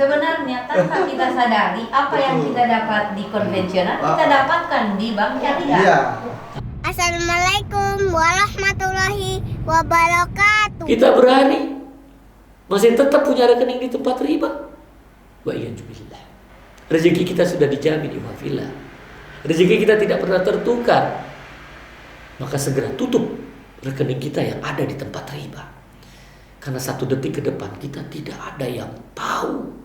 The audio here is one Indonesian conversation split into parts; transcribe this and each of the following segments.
Sebenarnya tanpa kita sadari apa yang kita dapat di konvensional kita dapatkan di bank syariah. Iya. Assalamualaikum warahmatullahi wabarakatuh. Kita berani masih tetap punya rekening di tempat riba. Wa iyyazubillah. Rezeki kita sudah dijamin iwafillah. Rezeki kita tidak pernah tertukar. Maka segera tutup rekening kita yang ada di tempat riba. Karena 1 detik ke depan kita tidak ada yang tahu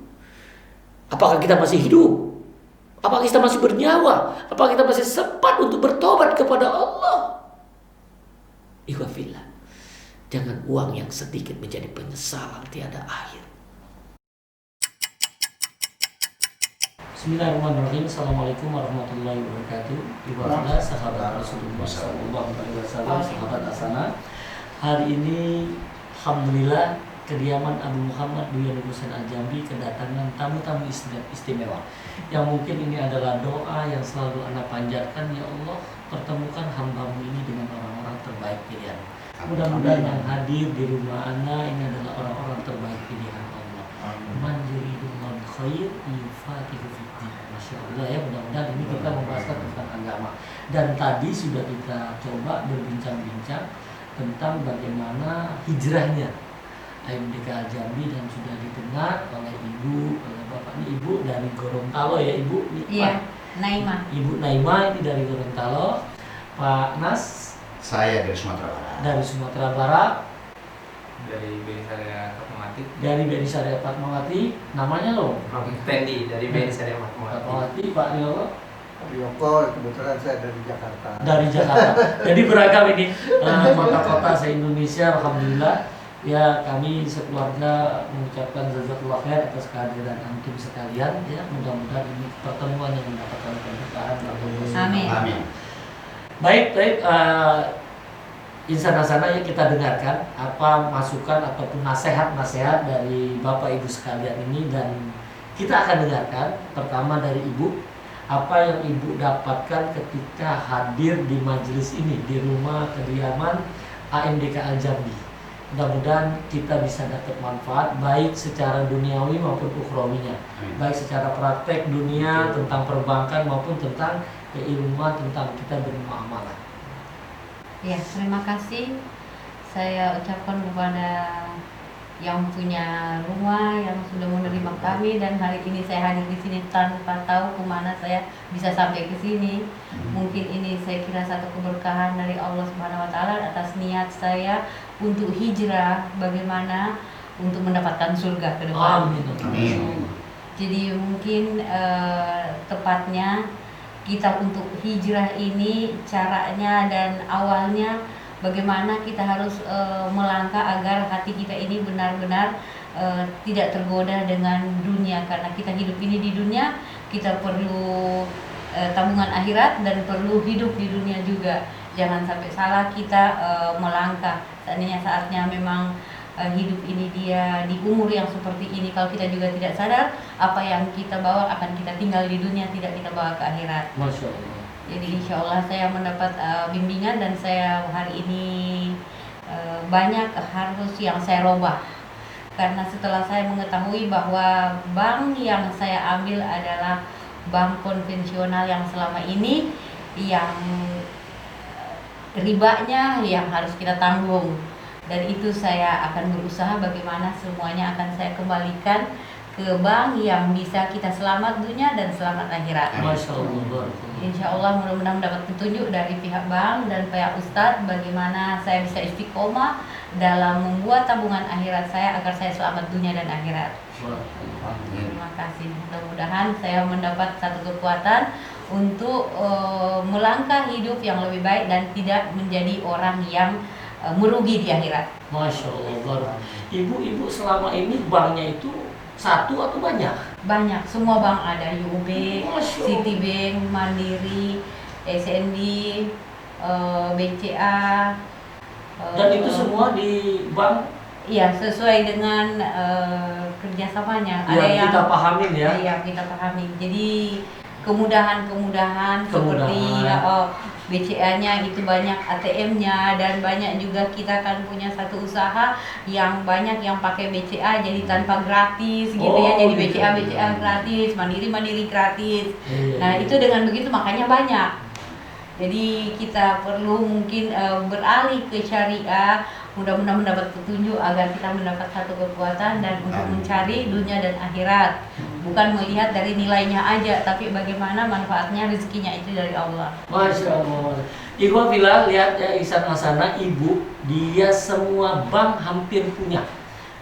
apakah kita masih hidup, apakah kita masih bernyawa, apakah kita masih sempat untuk bertobat kepada Allah. Ikhwafillah, jangan uang yang sedikit menjadi penyesalan tiada akhir. Bismillahirrahmanirrahim. Assalamualaikum warahmatullahi wabarakatuh. Ibadah sahabat Rasulullah SAW, sahabat Asana. Hari ini alhamdulillah kediaman Abu Muhammad Buya Nur Husain Al-Jambi kedatangan tamu-tamu istimewa. Yang mungkin ini adalah doa yang selalu Anda panjatkan, ya Allah, pertemukan hamba-Mu ini dengan orang-orang terbaik pilihan. Mudah-mudahan yang hadir di rumah Anda ini adalah orang-orang terbaik pilihan Allah. Man yuridullahu khair yufaqihu fiddin. Masya Allah ya, mudah-mudahan ini kita membahaskan tentang agama. Dan tadi sudah kita coba berbincang-bincang tentang bagaimana hijrahnya AMDK Al-Jambi, dan sudah didengar oleh ibu, oleh bapak. Ini ibu dari Gorontalo ya ibu? Iya, Naima. Ibu Naima ini dari Gorontalo. Pak Nas? Saya dari Sumatera Barat. Dari Sumatera Barat. Dari BNI Syariah Fatmawati. Dari BNI Syariah Fatmawati. Namanya loh? Tendi dari BNI Syariah Fatmawati. Pak Yoko? Yoko, kebetulan saya dari Jakarta. Dari Jakarta. Jadi beragam ini kota-kota se-Indonesia. Alhamdulillah. Ya, kami sekeluarga mengucapkan jazakallah khair atas kehadiran antum sekalian. Ya, mudah-mudahan ini pertemuan yang mendapatkan keberkahan. Amin. Amin. Baik. Insan Asana, ya kita dengarkan apa masukan ataupun nasihat-nasihat dari Bapak Ibu sekalian ini, dan kita akan dengarkan pertama dari Ibu. Apa yang Ibu dapatkan ketika hadir di majelis ini di rumah kediaman AMDK Al-Jambi. Mudah-mudahan kita bisa dapat manfaat baik secara duniawi maupun ukhrawinya. Baik secara praktek dunia tentang perbankan maupun tentang keilmuan tentang kita bermuamalah. Ya, terima kasih. Saya ucapkan kepada yang punya rumah yang sudah menerima kami, dan hari ini saya hadir di sini tanpa tahu kemana saya bisa sampai ke sini. Mungkin ini saya kira satu keberkahan dari Allah Subhanahu Wa Taala atas niat saya untuk hijrah, bagaimana untuk mendapatkan surga ke depan. Amin. Jadi mungkin tepatnya kita untuk hijrah ini caranya dan awalnya bagaimana kita harus melangkah agar hati kita ini benar-benar tidak tergoda dengan dunia, karena kita hidup ini di dunia, kita perlu tabungan akhirat dan perlu hidup di dunia juga. Jangan sampai salah kita melangkah. Seandainya saatnya memang hidup ini dia di umur yang seperti ini, kalau kita juga tidak sadar apa yang kita bawa akan kita tinggal di dunia, tidak kita bawa ke akhirat. Masya Allah. Jadi insya Allah saya mendapat bimbingan, dan saya hari ini banyak harus yang saya robah. Karena setelah saya mengetahui bahwa bank yang saya ambil adalah bank konvensional yang selama ini yang ribanya yang harus kita tanggung, dan itu saya akan berusaha bagaimana semuanya akan saya kembalikan ke bank yang bisa kita selamat dunia dan selamat akhirat. Masya Allah. Insya Allah mudah-mudahan mendapat petunjuk dari pihak bank dan pihak Ustadz bagaimana saya bisa istiqomah dalam membuat tabungan akhirat saya agar saya selamat dunia dan akhirat. Terima kasih. Mudah-mudahan saya mendapat satu kekuatan untuk melangkah hidup yang lebih baik dan tidak menjadi orang yang merugi di akhirat. Masya Allah. Ibu selama ini banknya itu satu atau banyak? Banyak, semua bank ada, UOB, Masya Allah. Citibank, Mandiri, SNB, BCA. Dan itu semua di bank Iya, sesuai dengan kerjasamanya. yang kita pahamin ya. Iya, kita pahami. Jadi kemudahan-kemudahan seperti BCA-nya itu banyak ATM-nya, dan banyak juga kita kan punya satu usaha yang banyak yang pakai BCA jadi tanpa gratis gitu ya. Jadi gitu. BCA gratis, mandiri gratis. Iya, Nah, iya. itu dengan begitu makanya banyak. Jadi kita perlu mungkin beralih ke syariah, mudah-mudahan mendapat petunjuk agar kita mendapat satu kekuatan dan untuk mencari dunia dan akhirat. Bukan melihat dari nilainya aja, tapi bagaimana manfaatnya, rezekinya itu dari Allah. Masya Allah. Ibu Bila lihat ya, Ihsan Hasanah, ibu dia semua bank hampir punya.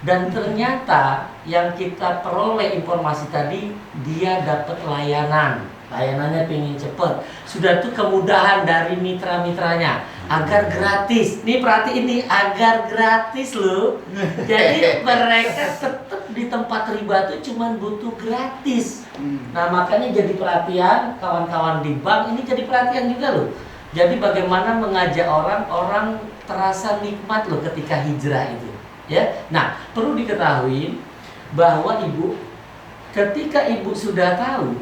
Dan ternyata yang kita peroleh informasi tadi, dia dapat layanan. Layanannya pengen cepet. Sudah tuh kemudahan dari mitra-mitranya agar gratis. Nih perhati ini, agar gratis loh. Jadi mereka tetap di tempat riba tuh cuman butuh gratis. Nah makanya jadi perhatian kawan-kawan di bank ini, jadi perhatian juga loh. Jadi bagaimana mengajak orang terasa nikmat loh ketika hijrah itu. Ya, nah perlu diketahui bahwa ibu, ketika ibu sudah tahu,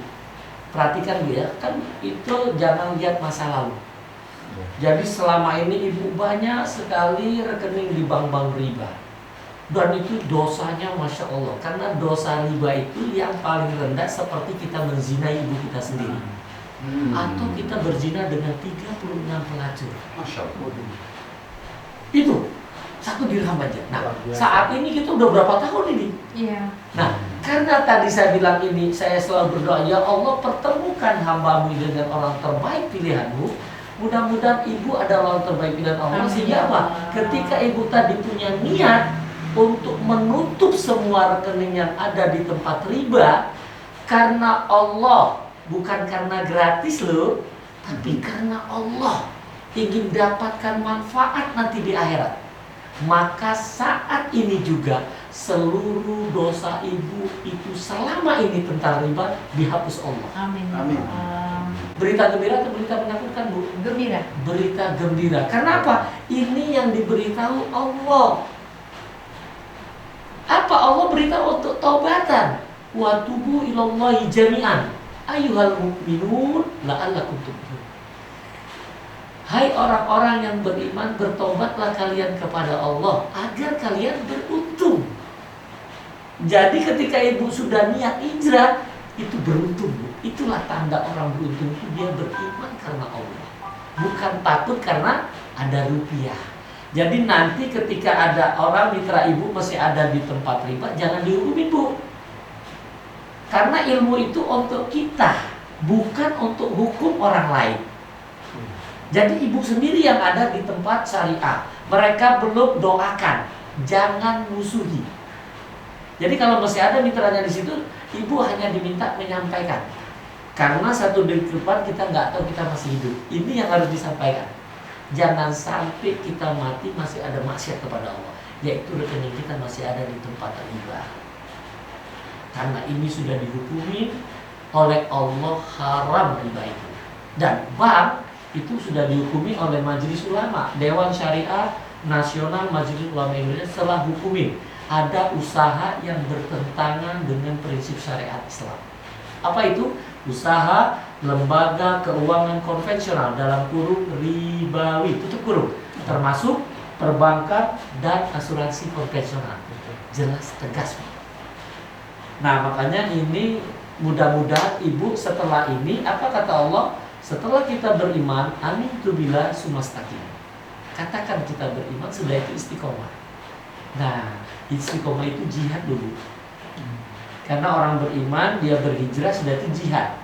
perhatikan ya, kan itu jangan lihat masa lalu. Jadi selama ini ibu banyak sekali rekening di bank-bank riba, dan itu dosanya Masya Allah, karena dosa riba itu yang paling rendah seperti kita menzinai ibu kita sendiri, atau kita berzina dengan 36 pelacur. Masya Allah. Itu 1 dirham aja. Nah, saat ini kita udah berapa tahun ini? Iya. Nah, karena tadi saya bilang ini, saya selalu berdoa, ya Allah pertemukan hamba-Mu dengan orang terbaik pilihan-Mu. Mudah-mudahan ibu adalah orang terbaik pilihan Allah. Sehingga apa? Ketika ibu tadi punya niat untuk menutup semua rekening yang ada di tempat riba, karena Allah, bukan karena gratis loh, tapi karena Allah ingin dapatkan manfaat nanti di akhirat. Maka saat ini juga seluruh dosa ibu itu selama ini tentang riba dihapus Allah. Amin. Amin. Berita gembira atau berita menakutkan, Bu? Gembira. Berita gembira. Karena apa? Ini yang diberitahu Allah. Apa Allah beritahu untuk taubatan? Wa tubu ilallahi jami'an ayyuhal mu'minun la'allakum tuflihun. Hai orang-orang yang beriman, bertobatlah kalian kepada Allah agar kalian beruntung. Jadi ketika ibu sudah niat hijrah, itu beruntung. Itulah tanda orang beruntung, itu dia beriman karena Allah, bukan takut karena ada rupiah. Jadi nanti ketika ada orang mitra ibu masih ada di tempat riba, jangan dihukum ibu. Karena ilmu itu untuk kita, bukan untuk hukum orang lain. Jadi ibu sendiri yang ada di tempat syariah, mereka belum doakan, jangan musuhi. Jadi kalau masih ada mitranya di situ, ibu hanya diminta menyampaikan. Karena 1 detik ke depan kita nggak tahu kita masih hidup. Ini yang harus disampaikan. Jangan sampai kita mati masih ada maksiat kepada Allah, yaitu rekening kita masih ada di tempat riba. Karena ini sudah dihukumi oleh Allah, haram riba itu. Dan bank itu sudah dihukumi oleh Majelis Ulama, Dewan Syariah Nasional Majelis Ulama Indonesia telah hukumin ada usaha yang bertentangan dengan prinsip syariat Islam. Apa itu? Usaha lembaga keuangan konvensional dalam kurung ribawi, tutup kurung, termasuk perbankan dan asuransi konvensional. Jelas, tegas. Nah makanya ini mudah-mudahan ibu setelah ini, apa kata Allah? Setelah kita beriman, amin tu bila sumastaqim. Katakan kita beriman, sudah itu istiqomah. Nah, istiqomah itu jihad dulu. Karena orang beriman, dia berhijrah, sudah itu jihad.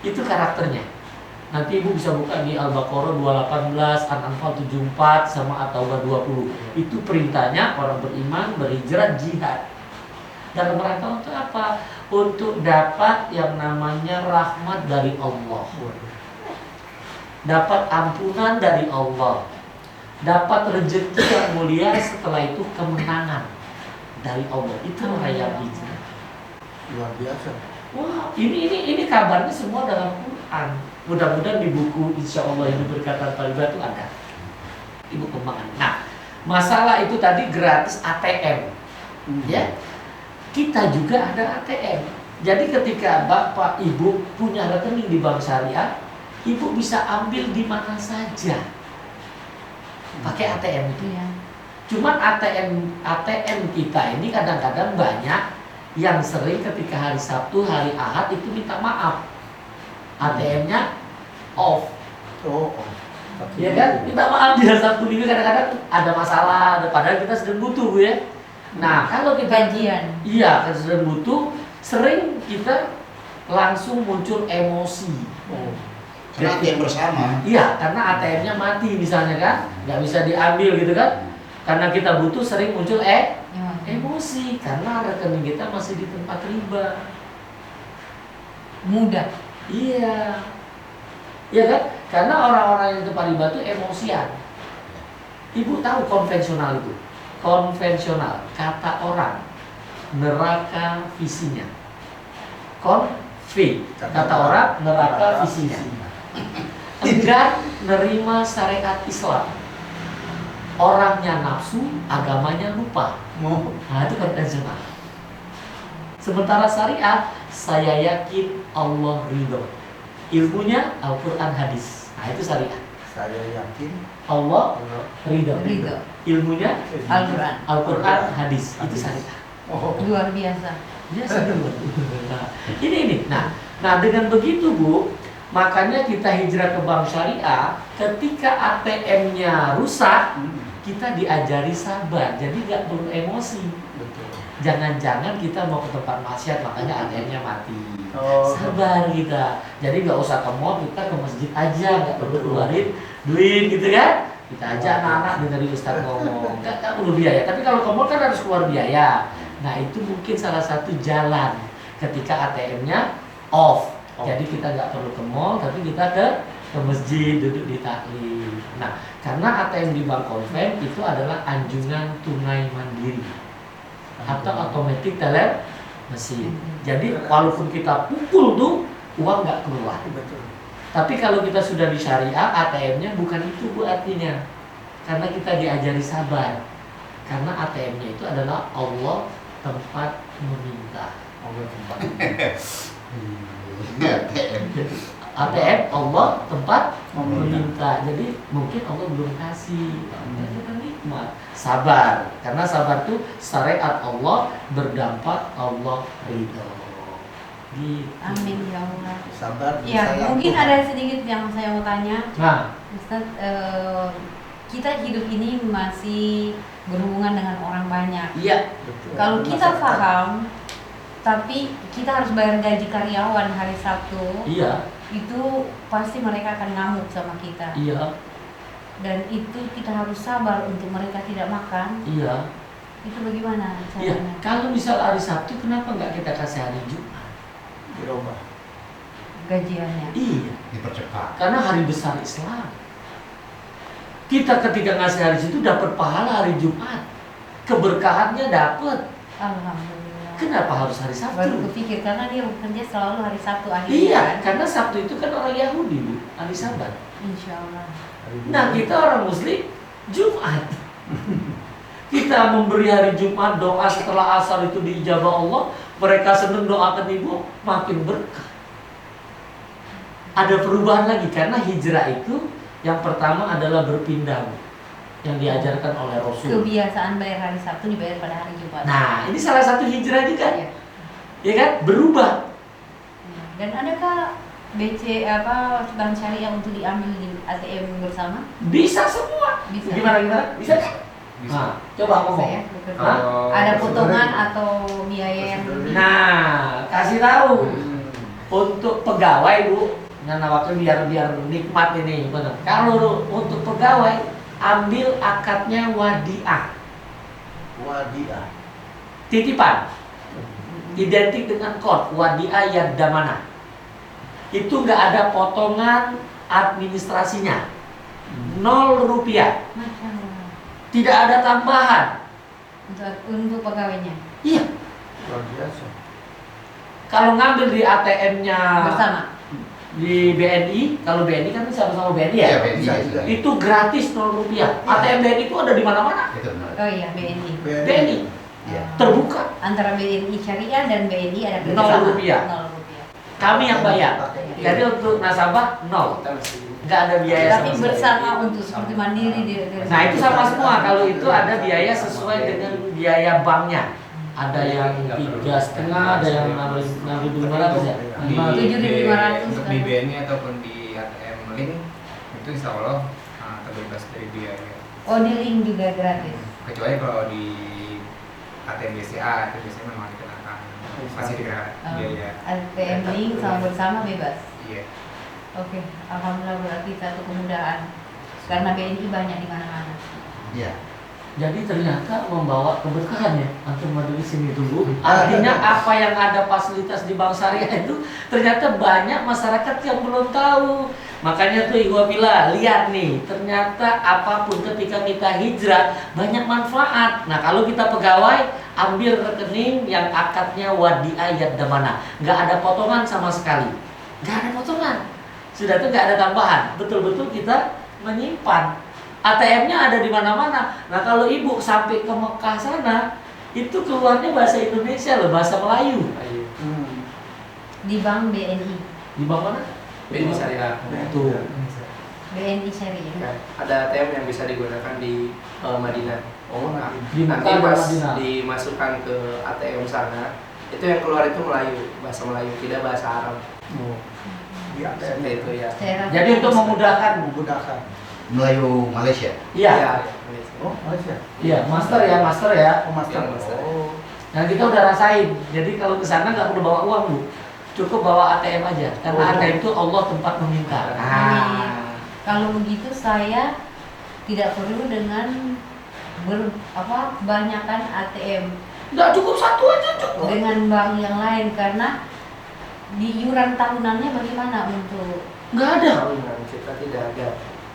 Itu karakternya. Nanti ibu bisa buka di Al-Baqarah 218, An-Anfal 74, sama At-Taubah 20. Itu perintahnya orang beriman, berhijrah, jihad. Dalam rangka untuk apa? Untuk dapat yang namanya rahmat dari Allah, dapat ampunan dari Allah, dapat rezeki yang mulia, setelah itu kemenangan dari Allah. Itu raya hijrah. Luar biasa. Wah, ini kabarnya semua dalam Quran. Mudah-mudahan di buku Insya Allah ini berkata Talibah itu ada. Ibu kembangkan. Nah, masalah itu tadi gratis ATM, ya. Kita juga ada ATM. Jadi ketika bapak ibu punya rekening di bank syariah, Ibu bisa ambil di mana saja pakai ATM itu. Iya. Cuman ATM kita ini kadang-kadang banyak yang sering ketika hari Sabtu, hari Ahad itu minta maaf. ATM-nya off. Oh. Ya kan? Minta maaf di hari Sabtu Minggu kadang-kadang ada masalah, padahal kita sedang butuh, Bu ya. Nah, kalau kita Gajian. iya, kita sedang butuh, sering kita langsung muncul emosi. Oh. Karena ATM bersama. Iya, karena ATM-nya mati misalnya kan, nggak bisa diambil gitu kan. Karena kita butuh sering muncul emosi karena rekening kita masih di tempat riba. Mudah. Iya. Iya kan? Karena orang-orang yang tempat riba itu emosian. Ibu tahu konvensional itu? Konvensional, kata orang, neraka visinya. Kata orang, neraka visinya. Enggan nerima syariat Islam. Orangnya nafsu, agamanya lupa. Nah, itu konvensional. Sementara syariat, saya yakin Allah ridho. Ilmunya Al-Quran hadis. Nah, itu syariat. Saya yakin Allah ridho. Ridho. Ilmunya Al-Quran. Al-Quran hadis. Itu syariat. Oh. Luar biasa. Biasa dulu. Nah, ini. Nah, dengan begitu Bu, makanya kita hijrah ke bank syariah. Ketika ATM-nya rusak, kita diajari sabar. Jadi nggak perlu emosi. Betul. Jangan-jangan kita mau ke tempat maksiat, makanya ATM-nya mati. Oh. Sabar kita. Jadi nggak usah ke mall, kita ke masjid aja, nggak perlu keluarin duit gitu kan. Kita aja anak-anak dengerin Ustaz ngomong, nggak perlu biaya. Tapi kalau ke mall kan harus keluar biaya. Nah, itu mungkin salah satu jalan ketika ATM-nya off. Jadi kita nggak perlu ke mall, tapi kita ke masjid, duduk di taklim. Nah, karena ATM di bank konven itu adalah anjungan tunai mandiri atau automatic teller mesin. Jadi walaupun kita pukul tuh uang nggak keluar. Betul. Tapi kalau kita sudah di syariah, ATM-nya bukan itu Bu artinya. Karena kita diajari sabar. Karena ATM-nya itu adalah Allah tempat meminta. Allah tempat. ATM Allah tempat Meminta. meminta. Jadi mungkin Allah belum kasih. Kita nikmat. Sabar. Karena sabar itu syariat Allah berdampak Allah ridho. Gitu. Amin ya Allah. Sabar. Ya, disayang mungkin Tuhan. ada sedikit yang saya mau tanya. Nah, Ustaz, kita hidup ini masih berhubungan dengan orang banyak. iya. Betul. Kalau kita Masyarakat. paham, tapi kita harus bayar gaji karyawan hari Sabtu, Iya. itu pasti mereka akan ngamuk sama kita. Iya. Dan itu kita harus sabar untuk mereka tidak makan. Iya. Itu bagaimana Iya. caranya? Kalau misal hari Sabtu, kenapa nggak kita kasih hari Jumat? Dirubah. Gajiannya. Iya. Dipercepat. Karena hari besar Islam. Kita ketika ngasih hari situ dapat pahala hari Jumat. Keberkahannya dapat. Alhamdulillah. Kenapa harus hari Baru Sabtu? kepikir karena dia bekerja selalu hari Sabtu akhirnya. Iya, kan? karena Sabtu itu kan orang Yahudi, Bu, hari Sabat. Insya Allah. Nah, kita orang Muslim Jumat. Kita memberi hari Jumat, doa setelah asar itu diijabah Allah. Mereka senang doakan ibu, makin berkah. Ada perubahan lagi karena hijrah itu yang pertama adalah berpindah, Bu, yang diajarkan oleh Rasul. Kebiasaan bayar hari Sabtu dibayar pada hari Jumat. Nah, ini salah satu hijrah juga, Iya. ya kan? Berubah. Dan adakah bank syariah untuk diambil di ATM bersama? Bisa semua. Bisa. Gimana? Bisa? Bisa. Nah, coba ngomong. Saya bekerja. Kalau Ada Saudara potongan ibu. atau biaya yang Nah, kasih tahu untuk pegawai Bu, nah waktu biar nikmat ini benar. Kalau untuk pegawai ambil akadnya wadiah, Wadiah. titipan, identik dengan kod wadiah yadamana. Itu nggak ada potongan administrasinya, 0 rupiah, Masya Allah. tidak ada tambahan. Untuk pegawainya Iya, Luar biasa. kalau ngambil di ATM-nya bersama. di BNI, kalau BNI kan sama-sama BNI ya. Iya, BNI. Bisa juga. Itu gratis 0 rupiah. ATM BNI itu ada di mana-mana. Itu benar. Oh iya, BNI. BNI Iya. terbuka. Antara BNI syariah dan BNI ada 0 rupiah. 0 rupiah. Kami yang bayar. Jadi untuk nasabah nol, Kita masih nggak ada biaya Tapi sama sekali. bersama untuk seperti mandiri dari Nah itu sama semua. Kalau itu ada biaya sesuai dengan biaya banknya. Ada yang 3,5, ada yang 6.500 ya. di 7.500 untuk kan. di BNI ataupun di ATM Link itu insya Allah terbebas dari biaya. Oh, di link juga gratis. Kecuali kalau di ATM BCA itu biasanya memang dikenakan masih dikenakan biaya. ATM link sama bersama bebas. Iya. Oke, alhamdulillah berarti satu kemudahan. Karena BNI banyak di mana-mana. Iya. Jadi ternyata membawa keberkahan ya antum ada di sini dulu. Artinya apa yang ada fasilitas di Bank Syariah itu ternyata banyak masyarakat yang belum tahu. Makanya tuh Ikhwafillah, lihat nih, ternyata apapun ketika kita hijrah banyak manfaat. Nah kalau kita pegawai, ambil rekening yang akadnya wadiah yadamana, nggak ada potongan sama sekali, nggak ada potongan. Sudah tuh nggak ada tambahan, betul-betul kita menyimpan. ATM-nya ada di mana-mana. Nah kalau ibu sampai ke Mekah sana, itu keluarnya bahasa Indonesia loh, bahasa Melayu. Ayo. Di bank BNI. Di bank mana? BNI Syariah. Tuh. BNI Syariah. Nah, ada ATM yang bisa digunakan di Madinah. Oh, Nah, Di nanti Mekah dan pas Madinah. dimasukkan ke ATM sana, itu yang keluar itu Melayu, bahasa Melayu, tidak bahasa Arab. Iya, Seperti itu ya. Saya rasa Jadi untuk memudahkan, menggunakan. Melayu Malaysia. iya, Oh, Malaysia. iya, master ya, master ya. Oh, master. Yang master. Oh. Yang kita udah rasain. Jadi kalau ke sana nggak perlu bawa uang bu, cukup bawa ATM aja. Karena Oh. ATM itu Allah tempat meminta. Amin. Kalau begitu saya tidak perlu dengan banyakan ATM Nggak cukup satu aja cukup. dengan bank yang lain karena di iuran tahunannya bagaimana untuk Nggak ada. Tahunan kita tidak ada.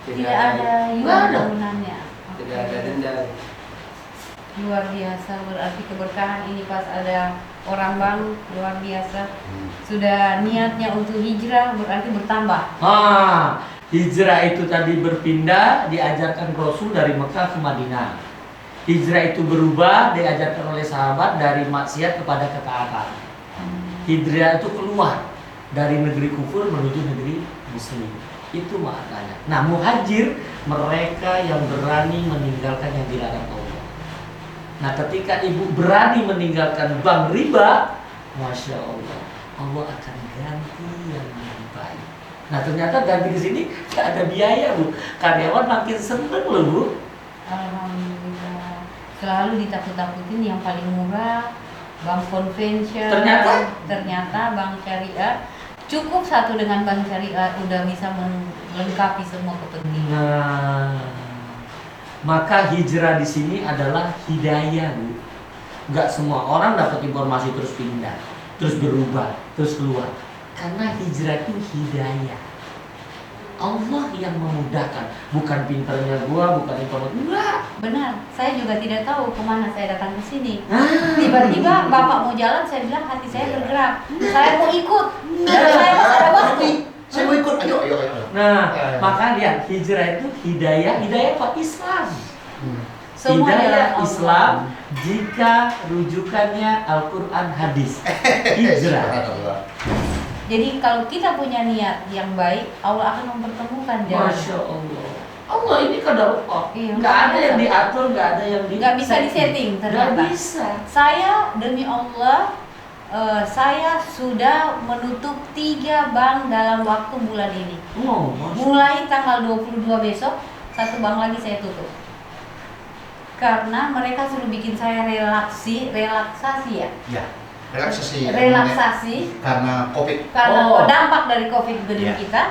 tidak ada Nggak iuran ada. tahunannya. Tidak ada denda. Luar biasa berarti keberkahan ini pas ada orang bank luar biasa. Sudah niatnya untuk hijrah berarti bertambah. Hijrah itu tadi berpindah diajarkan Rasul dari Mekah ke Madinah. Hijrah itu berubah diajarkan oleh sahabat dari maksiat kepada ketaatan. Hijrah itu keluar dari negeri kufur menuju negeri muslim. Itu maknanya. Nah, muhajir mereka yang berani meninggalkan yang dilarang Allah. Nah, ketika ibu berani meninggalkan bank riba, masya Allah, Allah akan ganti yang lebih baik. Nah, ternyata ganti ke sini nggak ada biaya bu. Karyawan makin seneng loh bu. Alhamdulillah. Selalu ditakut-takutin yang paling murah bank convention. Ternyata bank syariah cukup satu dengan bank syariah udah bisa melengkapi semua kepentingan. Nah, maka hijrah di sini adalah hidayah bu. Nggak semua orang dapat informasi terus pindah, terus berubah, terus keluar. Karena hijrah itu hidayah. Allah yang memudahkan, bukan pinternya gua, bukan informasi. Enggak. Benar, saya juga tidak tahu kemana saya datang ke sini. Ah. Tiba-tiba bapak mau jalan, saya bilang hati saya bergerak. Saya mau ikut. Dan saya masih ada waktu. Saya mau ikut. Ayo, ayo, ayo. Nah, maka lihat hijrah itu hidayah, hidayah apa? Islam. Semua Hidayah adalah Allah. Islam jika rujukannya Al-Quran hadis. Hijrah. Subhanallah. Jadi kalau kita punya niat yang baik, Allah akan mempertemukan jalan. Masya Allah. Allah ini kadar Allah. Iya, Nggak ada yang biasa. diatur, nggak ada yang Nggak bisa disetting Nggak ternyata. bisa. Saya demi Allah, saya sudah menutup 3 bank dalam waktu bulan ini. Oh, Masya Mulai tanggal 22 besok, 1 bank lagi saya tutup. Karena mereka suruh bikin saya relaksasi ya. Ya, relaksasi. Relaksasi Karena COVID. karena Oh. dampak dari COVID ke dunia Iya. kita.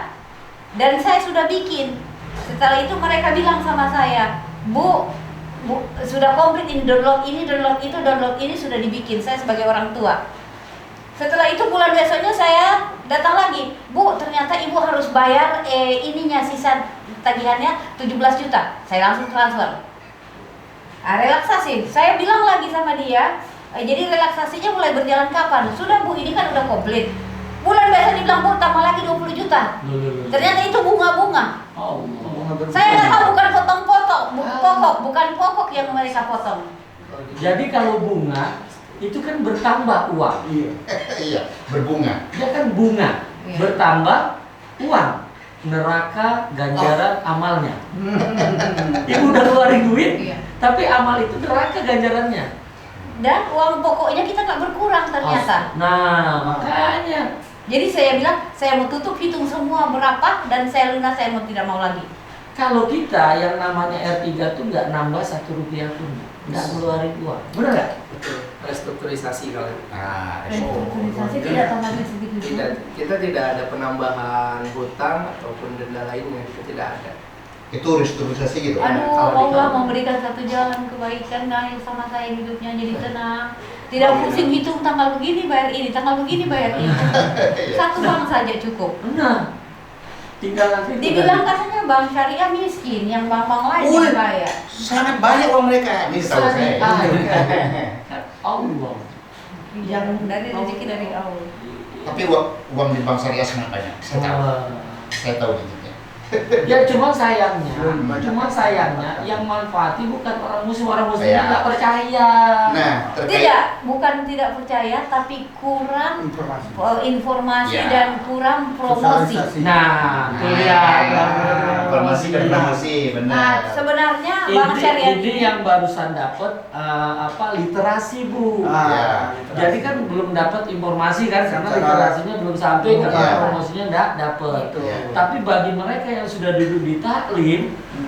Dan saya sudah bikin. Setelah itu mereka bilang sama saya, Bu, sudah komplit ini, download ini sudah dibikin. Saya sebagai orang tua. Setelah itu bulan besoknya saya datang lagi, Bu, ternyata ibu harus bayar ininya sisa tagihannya 17 juta. Saya langsung transfer. Relaksasi. Saya bilang lagi sama dia, jadi relaksasinya mulai berjalan kapan? Sudah Bu, ini kan udah komplit. Bulan besok dibilang, Bu, tambah lagi 20 juta. Allah. Ternyata itu bunga-bunga. Allah. Saya nggak tahu, bukan potong-potong, pokok yang mereka potong. Jadi kalau bunga itu kan bertambah uang. Iya. Iya, berbunga. Dia kan bunga, Iya. bertambah uang. Neraka ganjaran amalnya. Ibu udah keluarin duit, Iya. tapi amal itu neraka ganjarannya. Dan uang pokoknya kita nggak berkurang ternyata. Nah, makanya. Jadi saya bilang, saya mau tutup, hitung semua berapa, dan saya lunas, saya mau tidak mau lagi. Kalau kita yang namanya R3 tuh nggak nambah 1 rupiah pun, nggak ngeluarin uang. Bener nggak? Betul. Restrukturisasi kalau Nah, Restrukturisasi tidak tambah segitu. kita tidak ada penambahan hutang ataupun denda lainnya, itu tidak ada. itu restrukturisasi gitu. Aduh, Kalau Allah di- memberikan satu jalan kebaikan guys sama saya hidupnya jadi tenang. Tidak pusing hitung tanggal begini bayar ini, tanggal begini bayar ini. Satu bank saja cukup. Nah, tinggal nanti. Dibilang katanya bank syariah miskin, yang bank-bank lain Wih. yang kaya. Sangat banyak uang mereka. Ini tahu saya. Allah. Yang dari rezeki dari Allah. Tapi uang di bank syariah sangat banyak. Saya tahu. Saya tahu digitnya. Ya cuma sayangnya yang manfaati bukan orang muslim Iya. nggak percaya. Nah, terkait Tidak, bukan tidak percaya, tapi kurang informasi Ya. dan kurang promosi. Sosialisasi. Nah, itu ya. informasi dan promosi, Nah, benar. sebenarnya bank syariah Ini yang barusan dapat literasi Bu. Ah, Ya. Jadi kan belum dapat informasi kan karena Secara- literasinya belum sampai karena Iya. promosinya nggak dapat. Iya. Tapi bagi mereka yang sudah duduk di taklim,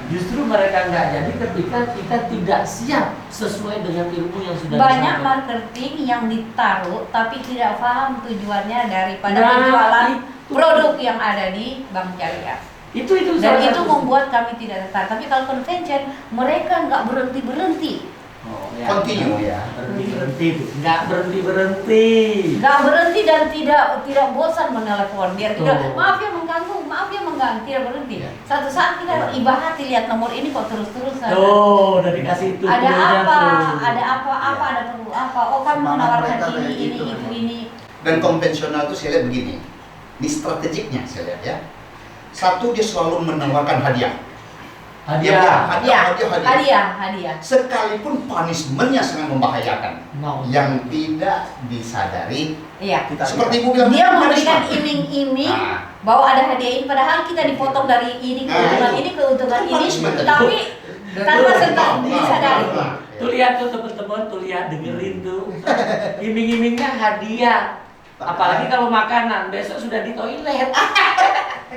justru mereka nggak jadi ketika kita tidak siap sesuai dengan ilmu yang sudah Banyak disampaikan. marketing yang ditaruh tapi tidak paham tujuannya daripada Nah, penjualan itu. produk yang ada di bank syariah. Itu Dan salah itu satu. membuat kami tidak tertarik. Tapi kalau convention, mereka nggak berhenti. Oh, ya. Continue ya. Berhenti itu nggak berhenti. Nggak berhenti dan tidak bosan menelepon. Biar tidak, Tuh. maaf ya mengganggu, tidak berhenti. Ya. Satu saat kita ibahati lihat nomor ini kok terus-terusan. Tuh, udah dikasih itu. Ada cluenya apa? tuh. Ada apa? Ada perlu apa? Oh, kamu Semangat menawarkan mereka ini, kayak ini, gitu itu, memang. ini. Dan konvensional itu saya lihat begini. Ini strategiknya saya lihat ya. Satu, dia selalu menawarkan hadiah. Hadiah. Hadiah. Sekalipun punishmentnya sangat membahayakan, Mau. yang tidak disadari. Iya. Seperti Ibu bilang, Dia memberikan punishment. iming-iming Nah, bahwa ada hadiah ini, padahal kita dipotong dari ini keuntungan Nah, ini keuntungan itu ini, punishment tadi. tapi tanpa serta disadari. Tuh lihat tuh teman-teman, tuh lihat dengerin tuh. Iming-imingnya hadiah. Apalagi kalau makanan, besok sudah di toilet.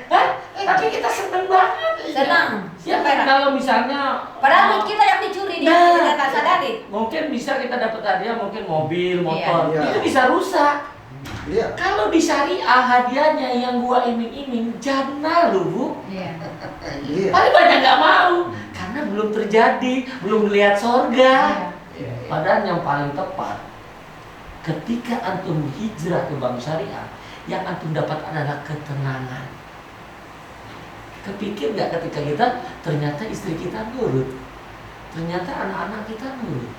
Hah? Tapi kita seneng banget. Senang. Ya kan kalau misalnya Padahal kita yang dicuri dia Nah. tidak tak sadari. mungkin bisa kita dapat hadiah, mungkin mobil, motor, Iya. itu bisa rusak. Iya. Kalau di syariah hadiahnya yang gua iming-iming jannah loh Bu. Iya. Iya. Paling banyak nggak mau karena belum terjadi, belum lihat sorga. Iya. Padahal yang paling tepat ketika antum hijrah ke bank syariah, yang antum dapat adalah ketenangan. Kepikir nggak ketika kita ternyata istri kita nurut, ternyata anak-anak kita nurut,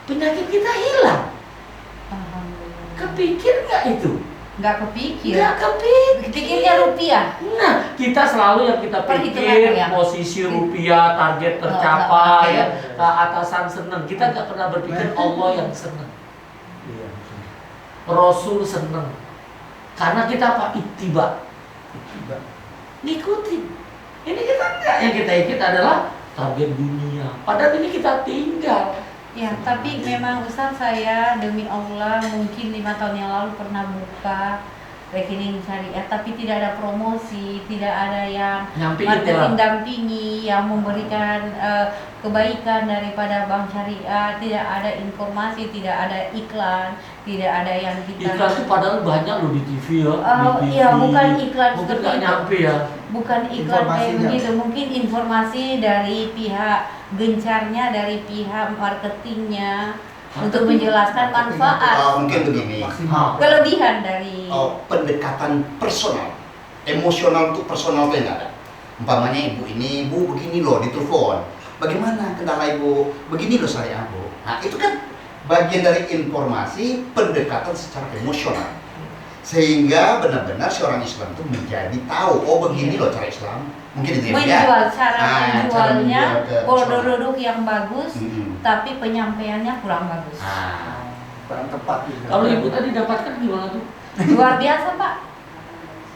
penyakit kita hilang. Alhamdulillah. Kepikir nggak itu? Nggak kepikir. Nggak kepikir. Pikirnya rupiah. Nah, kita selalu yang kita Perhitungan pikir ya. posisi rupiah, target tercapai, iya. keatasan seneng. Kita nggak pernah berpikir Allah yang seneng, Iya. Rasul seneng. Karena kita apa? Ittiba, Tidak. ngikutin. Ini kita enggak, yang kita ikut adalah target dunia. Padahal ini kita tinggal. Ya, tapi memang Ustaz, saya demi Allah mungkin 5 tahun yang lalu pernah buka rekening syariah, tapi tidak ada promosi, tidak ada yang Nyampe marketing itu. dampingi yang memberikan kebaikan daripada bank syariah, tidak ada informasi, tidak ada iklan, tidak ada yang kita Iklan itu padahal banyak loh di TV ya. Oh, di TV. iya, bukan iklan Mungkin seperti nggak itu. nyampe ya. bukan iklan kayak Informasinya. begitu, mungkin informasi dari pihak gencarnya, dari pihak marketingnya untuk menjelaskan manfaat, Mungkin begini. Maksimal. kelebihan dari Pendekatan personal, emosional untuk personal itu nggak ada. Umpamanya ibu ini, bu begini loh ditelepon. Bagaimana kendala ibu? Begini loh saya bu. Nah itu kan bagian dari informasi pendekatan secara emosional. Sehingga benar-benar seorang Islam itu menjadi tahu, oh begini loh cara Islam. Mungkin itu ya. menjual, cara Cara menjualnya menjual ke produk yang bagus, Mm-mm. tapi penyampaiannya kurang bagus. Nah, kurang tepat gitu. Kalau ibu tadi dapatkan gimana tuh? Luar biasa Pak.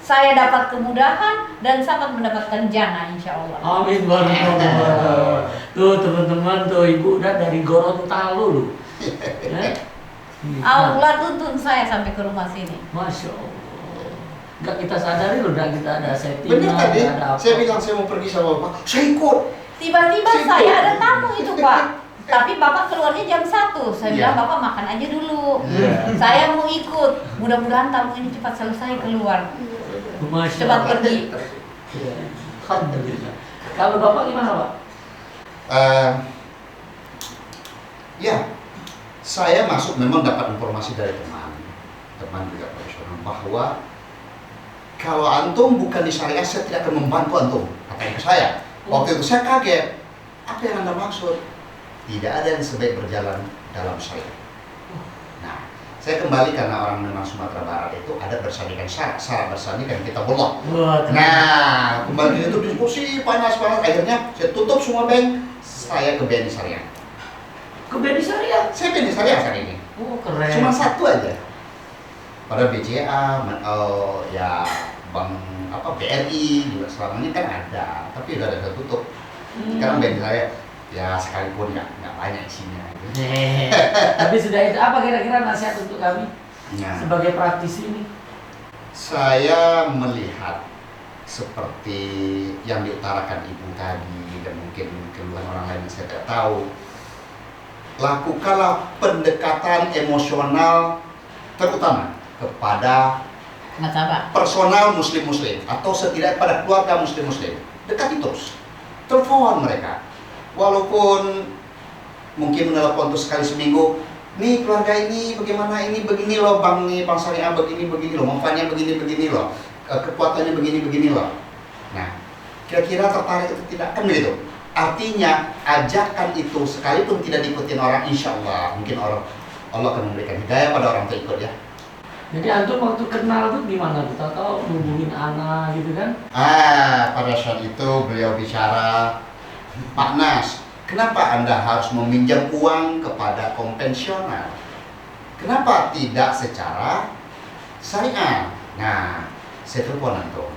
Saya dapat kemudahan dan sangat mendapatkan jannah insya Allah. Amin barakallah. Tuh teman-teman, tuh ibu udah dari Gorontalo loh. Ya? Allah tuntun saya sampai ke rumah sini. Masya Allah. Nggak kita sadari loh, udah kita ada settingan, Bener tadi, ada apa. saya bilang saya mau pergi sama Bapak, saya ikut. Tiba-tiba Sibuk. saya ada tamu itu Pak. Tapi Bapak keluarnya jam 1. Saya Iya. bilang Bapak makan aja dulu. Iya. Saya mau ikut. Mudah-mudahan tamu ini cepat selesai keluar. Masya Cepat Allah. pergi. Ya. Alhamdulillah. Kalau Bapak gimana Pak? Ya, saya masuk memang dapat informasi dari teman juga profesional bahwa kalau antum bukan di syariah, saya tidak akan membantu antum, katanya ke saya. Waktu itu saya kaget, apa yang anda maksud? Tidak ada yang sebaik berjalan dalam syariah. Nah, saya kembali karena orang memang Sumatera Barat itu ada bersandingkan syarat bersandingkan kitabullah. Wah, Nah, kembali itu diskusi panas, akhirnya saya tutup semua bank, saya ke BNI Syariah. ke BNI Syariah. Saya BNI Syariah saat ini. Oh keren. Cuma satu aja. Pada BCA, ya bank BRI juga selama ini kan ada, tapi udah ada tutup. Sekarang BNI Syariah ya sekalipun nggak banyak isinya. Tapi sudah itu apa kira-kira nasihat untuk kami Nah, sebagai praktisi ini? saya melihat seperti yang diutarakan ibu tadi dan mungkin keluhan orang lain yang saya tidak tahu. Lakukanlah pendekatan emosional terutama kepada Nasabah. personal muslim-muslim atau setidaknya pada keluarga muslim-muslim. Dekati terus, telepon mereka. Walaupun mungkin menelepon terus sekali seminggu, nih keluarga ini bagaimana, ini begini loh bang, nih bang syariah begini loh, manfaatnya begini loh, kekuatannya begini loh. Nah, kira-kira tertarik atau tidak, kan begitu. Artinya ajakan itu sekalipun tidak diikutin orang, insya Allah mungkin Allah akan memberikan hidayah pada orang untuk ikut ya. Jadi antum waktu kenal tuh gimana? Kita tahu hubungin anak gitu kan? Pada saat itu beliau bicara, Pak Nas, kenapa Anda harus meminjam uang kepada konvensional? Kenapa tidak secara syariah? Nah, saya telepon antum.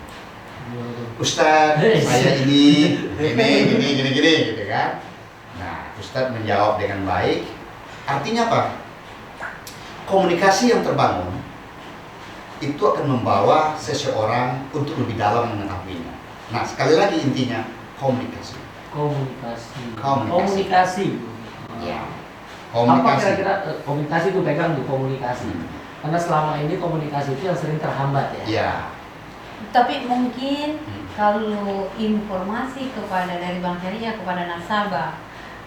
Ustadz, saya ini gini gitu kan. Nah, Ustadz menjawab dengan baik. Artinya apa? Komunikasi yang terbangun itu akan membawa seseorang untuk lebih dalam mengetahuinya. Nah, sekali lagi intinya komunikasi. Komunikasi. Ya. Apa kira-kira komunikasi itu pegang tuh komunikasi? Karena selama ini komunikasi itu yang sering terhambat ya. Ya. Tapi mungkin kalau informasi dari Bank Syariah kepada nasabah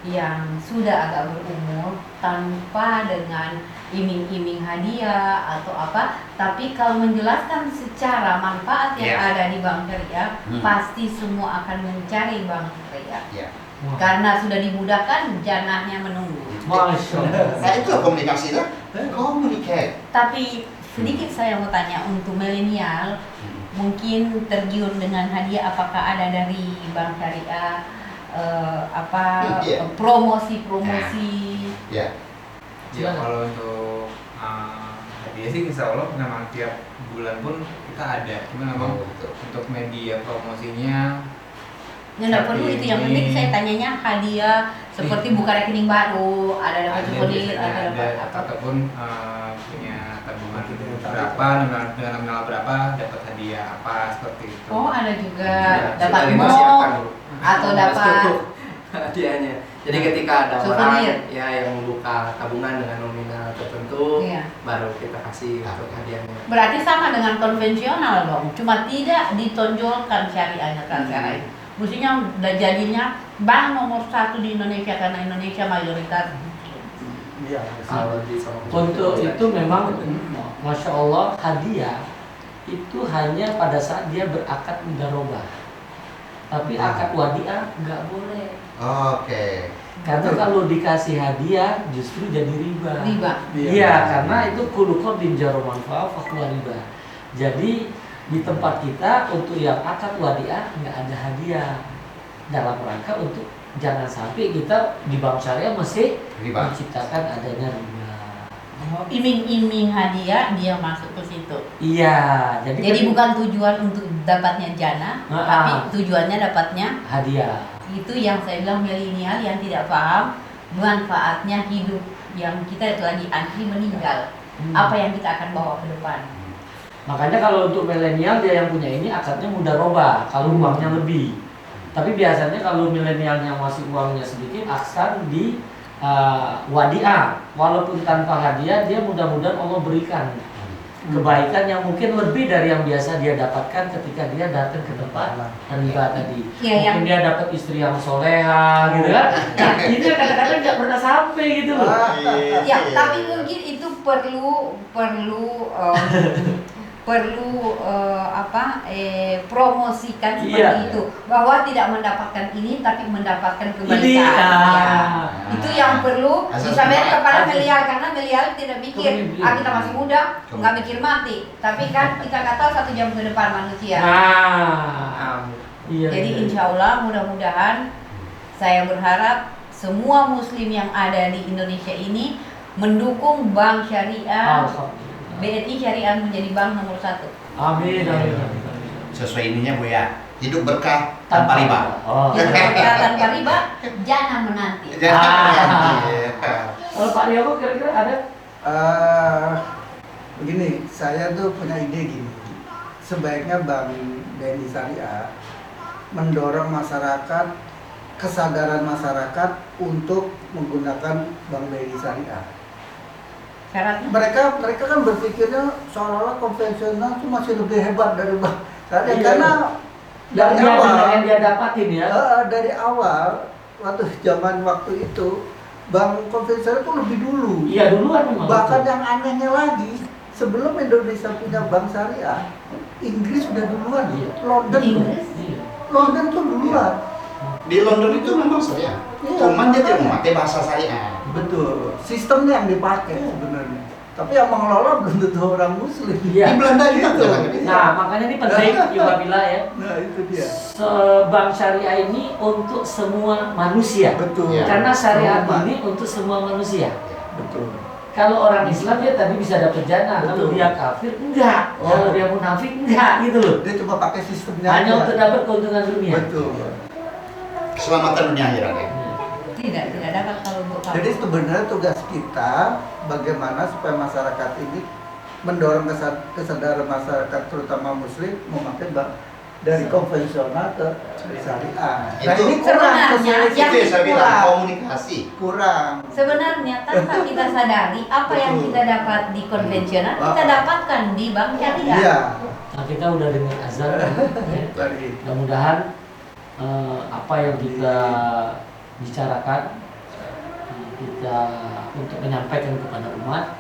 yang sudah agak berumur tanpa dengan iming-iming hadiah atau apa, tapi kalau menjelaskan secara manfaat yang ada di Bank Syariah, pasti semua akan mencari Bank Syariah. Ya. Karena sudah dimudahkan, jannahnya menunggu. Masya Allah. Nah, itulah komunikasi kan? Communicate. Tapi sedikit saya mau tanya untuk milenial, mungkin tergiur dengan hadiah, apakah ada dari Bank Syariah promosi? Ya. Ya kalau untuk hadiah sih insya Allah memang tiap bulan pun kita ada. Cuma memang untuk media promosinya nggak perlu itu, yang penting saya tanyanya hadiah seperti buka rekening baru, ada dapat souvenir, ada dapat apa? Ataupun punya tabungan berapa, dengan nominal berapa dapat hadiah apa seperti itu. Oh ada juga dapat Sudah mall disiapkan, Bu. atau dapat hadiahnya. Jadi ketika ada souvenir. orang ya yang membuka tabungan dengan nominal tertentu, Iya. baru kita kasih untuk hadiahnya. Berarti sama dengan konvensional dong, cuma tidak ditonjolkan syariahnya transfernya. Mestinya udah jadinya bank nomor 1 di Indonesia karena Indonesia mayoritas. Iya. Kalau di sama Untuk itu memang Masya Allah hadiah itu hanya pada saat dia berakad mudharabah. Tapi akad wadiah nggak boleh. Oke. Karena kalau dikasih hadiah justru jadi riba. Riba. Iya, karena itu kullu qardin jarra manfa'a fa huwa riba. Jadi di tempat kita untuk yang akad wadiah nggak ada hadiah dalam rangka untuk jangan sampai kita di Bank Syariah mesti Riba. menciptakan adanya riba. iming-iming hadiah dia masuk ke situ. Iya, Jadi bukan tujuan untuk dapatnya jannah, tapi tujuannya dapatnya hadiah. itu yang saya bilang milenial yang tidak paham manfaatnya hidup yang kita itu lagi antri meninggal. Apa yang kita akan bawa ke depan. Makanya kalau untuk milenial dia yang punya ini akadnya mudah roba kalau uangnya lebih. Tapi biasanya kalau milenialnya masih uangnya sedikit akan di wadiah, walaupun tanpa hadiah dia mudah-mudahan Allah berikan kebaikan yang mungkin lebih dari yang biasa dia dapatkan ketika dia datang ke tempat riba tadi. Ya, Mungkin dia dapat istri yang soleha gitu kan. Nah, ini kadang-kadang nggak pernah sampai gitu loh. Ya, tapi mungkin itu perlu promosikan seperti itu, bahwa tidak mendapatkan ini tapi mendapatkan kebaikan. Itu yang perlu disampaikan kepada milenial, karena milenial tidak mikir kita masih muda, nggak mikir mati, tapi kan kita nggak tahu 1 jam ke depan manusia. Jadi insya Allah mudah-mudahan saya berharap semua muslim yang ada di Indonesia ini mendukung Bank Syariah, BNI Syariah menjadi bank nomor 1. Amin. Sesuai ininya Bu ya, hidup berkah tanpa riba. Hidup berkah tanpa riba, jangan menanti. Kalau Pak Riogo kira-kira ada? Begini, saya tuh punya ide gini. Sebaiknya Bank BNI Syariah mendorong masyarakat, kesadaran masyarakat untuk menggunakan Bank BNI Syariah. Syaratnya? Mereka kan berpikirnya seolah-olah konvensional itu masih lebih hebat dari Bank Syariah, karena dari awal yang dia dapatin ya. Dari awal waktu itu bank konvensional itu lebih dulu. Iya, duluan memang. Bahkan yang anehnya lagi, sebelum Indonesia punya bank syariah, Inggris sudah duluan. London tuh duluan. Di London itu memang syariah. Cuman dia tidak memakai bahasa syariah. Betul. Sistemnya yang dipakai sebenarnya. Tapi yang mengelola belum tentu orang Muslim. Iya. Di Belanda juga. Nah, makanya ini penting juga bila ya. Nah, itu dia. Bank syariah ini untuk semua manusia. Betul. Ya. Karena syariat ini untuk semua manusia. Betul. Kalau orang Islam dia tadi bisa dapat jannah, kalau dia kafir enggak, kalau dia munafik enggak gitu loh. Dia cuma pakai sistemnya Hanya aja. untuk dapat keuntungan dunia. Betul. Keselamatan dunia akhirat ya. Tidak dapat kalau untuk kamu. Jadi sebenarnya tugas kita bagaimana supaya masyarakat ini mendorong kesadaran masyarakat terutama Muslim memakai bank dari konvensional ke syariah. Nah, Itu ini kurang sebenarnya Itu yang saya bilang komunikasi. kurang. Sebenarnya tanpa kita sadari apa yang Betul. kita dapat di konvensional kita dapatkan di Bank Syariah. Iya. Nah, kita udah dengar azan ya. Tadi. Mudah-mudahan apa yang kita bicarakan kita untuk menyampaikan kepada umat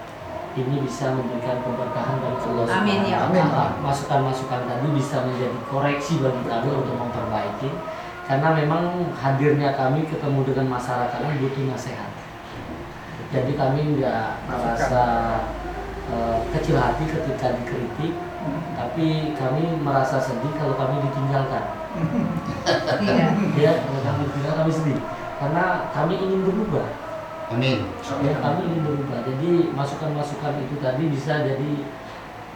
ini bisa memberikan keberkahan bagi Allah Subhanahu Amin, ya Allah. Ta'ala. Masukan-masukan tadi bisa menjadi koreksi bagi kami untuk memperbaiki, karena memang hadirnya kami ketemu dengan masyarakat ini butuh nasihat. Jadi kami nggak merasa kecil hati ketika dikritik, tapi kami merasa sedih kalau kami ditinggalkan. Tidak. Ya, kalau kami ditinggalkan kami sedih, karena kami ingin berubah. Amin. Ya, kami ingin berubah. Jadi masukan-masukan itu tadi bisa jadi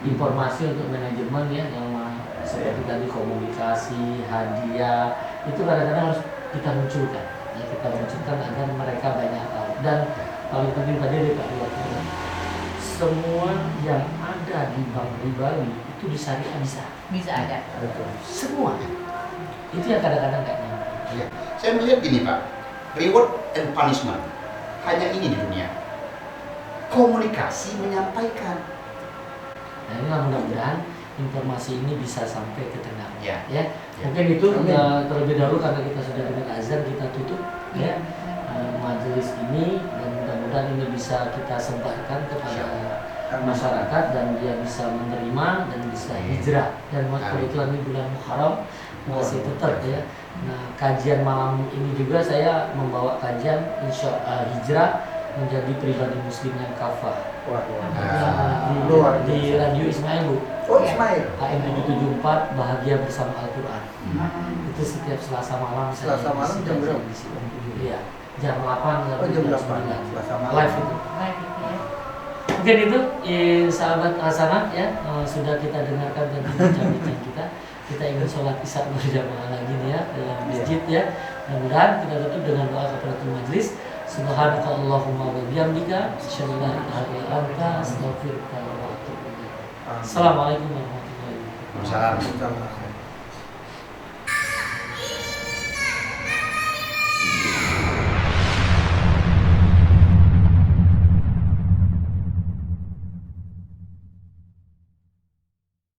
informasi untuk manajemen ya, yang seperti tadi komunikasi, hadiah, itu kadang-kadang harus kita munculkan. Ya, kita munculkan agar mereka banyak tahu. Dan paling penting tadi dari Pak Iwan, semua yang ada di bank ribawi itu di syariah bisa ada. Betul. semua. Itu yang kadang-kadang nggak nyampe. Ya. Saya melihat gini Pak, reward and punishment hanya ini di dunia. Komunikasi menyampaikan. Nah, ini mudah-mudahan informasi ini bisa sampai ke tengah. Ya. Ya. Mungkin itu terlebih dahulu karena kita sudah dengan azan kita tutup ya majelis ini, dan mudah-mudahan ini bisa kita sebarkan kepada masyarakat dan dia bisa menerima dan bisa hijrah. Dan kebetulan ini bulan Muharram masih tetap ya. Nah, kajian malam ini juga saya membawa kajian hijrah menjadi pribadi muslim yang kafah. Di Radio Ismail Bu. Oh, Ismail. AM 774 Bahagia Bersama Al-Quran. Itu setiap Selasa malam. Selasa malam jam berapa? Iya, jam 8 Oh, jam 8. Selasa malam. live itu. Baik, gitu ya. Mungkin itu sahabat Hasanah ya, sudah kita dengarkan tadi bincang-bincang kita. Kita ingin sholat isya berjamaah lagi nih ya dalam masjid ya. Mudah-mudahan kita tutup dengan doa kafaratul majlis. Subhanakallahumma wa bihamdika asyhadu an la ilaha illa anta astaghfiruka wa atubu ilaik. Assalamualaikum warahmatullahi wabarakatuh. Waalaikumsalam. Sama.